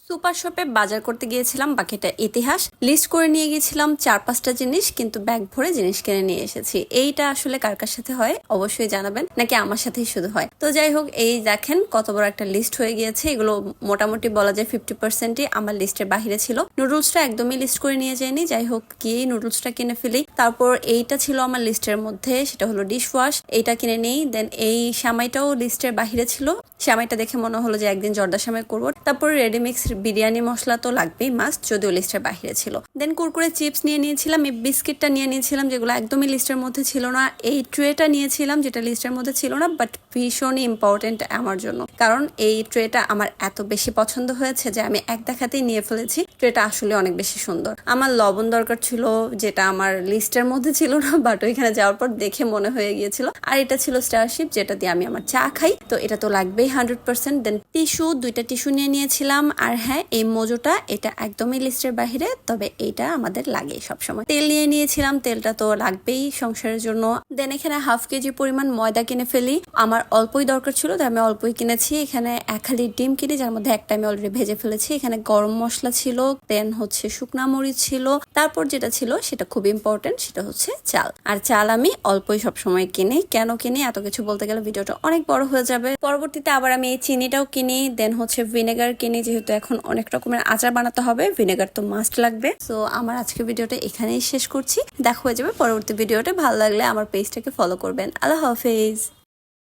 Super শপে বাজার করতে গিয়েছিলাম, বাকিটা ইতিহাস। লিস্ট করে নিয়ে গিয়েছিলাম 4-5টা জিনিস, কিন্তু ব্যাগ ভরে জিনিস কিনে নিয়ে এসেছি। এইটা আসলে কার কার সাথে হয় অবশ্যই জানাবেন, নাকি আমার সাথেই শুধু হয়। তো যাই হোক, এই দেখেন কত বড় একটা লিস্ট হয়ে গিয়েছে। এগুলো মোটামুটি বলা যায় 50%ই আমার লিস্টের বাহিরে ছিল। নুডলসটা একদমই লিস্ট করে নিয়ে যায়নি, যাই হোক গিয়ে নুডলসটা কিনে ফেলি। তারপর এইটা ছিল আমার লিস্টের মধ্যে, সেটা হলো ডিশ ওয়াশ, এইটা কিনে নেই। দেন এই সামাইটাও লিস্টের বাহিরে ছিল, সামাইটা দেখে মনে হলো যে একদিন জর্দা সামাই করবো। তারপর রেডিমিক্স বিরিয়ানি মশলা তো লাগবেই মাস্ট, যদিও লিস্টের বাহিরে ছিল। দেন কুরকুরে চিপস নিয়ে নিয়েছিলাম, এই বিস্কিটটা নিয়ে নিয়েছিলাম যেগুলো একদমই লিস্টের মধ্যে ছিল না। এই ট্রেটা নিয়েছিলাম যেটা লিস্টের মধ্যে ছিল না, বাট ভীষণই ইম্পর্টেন্ট আমার জন্য, কারণ এই ট্রেটা আমার এত বেশি পছন্দ হয়েছে যে আমি এক দেখাতেই নিয়ে ফেলেছি। ট্রেটা আসলে অনেক বেশি সুন্দর। আমার লবণ দরকার ছিল, যেটা আমার লিস্টের মধ্যে ছিল না, বাট ওইখানে যাওয়ার পর দেখে মনে হয়ে গিয়েছিল। আর এটা ছিল স্টারশিপ, যেটা দিয়ে আমি আমার চা খাই, তো এটা তো লাগবেই 100%। দেন টিস্যু, 2টা টিস্যু নিয়ে নিয়েছিলাম। আর হ্যাঁ, এই মোজোটা এটা একদমই লিস্টের বাহিরে, তবে এইটা আমাদের লাগে সবসময়। তেল নিয়ে নিয়েছিলাম, তেলটা তো লাগবেই সংসারের জন্য। দেন এখানে 1/2 কেজি পরিমাণ ময়দা কিনে ফেলি। আমার অল্পই দরকার ছিল, তাই আমি অল্পই কিনেছি। এখানে 1 খালি ডিম কিনে, যার মধ্যে একটা আমি অলরেডি ভেজে ফেলেছি। এখানে গরম মশলা ছিল, দেন হচ্ছে শুকনা মরিচ ছিল। তারপর যেটা ছিল সেটা খুব ইম্পর্টেন্ট, সেটা হচ্ছে চাল। আর চাল আমি অল্পই সবসময় কিনি। কেন কিনি এত কিছু বলতে গেলে ভিডিওটা অনেক বড় হয়ে যাবে। পরবর্তীতে আবার আমি এই চিনিটাও কিনি। দেন হচ্ছে ভিনেগার কিনি, যেহেতু এখন অনেক রকমের আচার বানাতে হবে, ভিনেগার তো মাস্ট লাগবে। তো আমার আজকে ভিডিওটা এখানেই শেষ করছি। দেখা হয়ে যাবে পরবর্তী ভিডিওটা। ভালো লাগলে আমার পেজটাকে ফলো করবেন। আল্লাহ হাফেজ।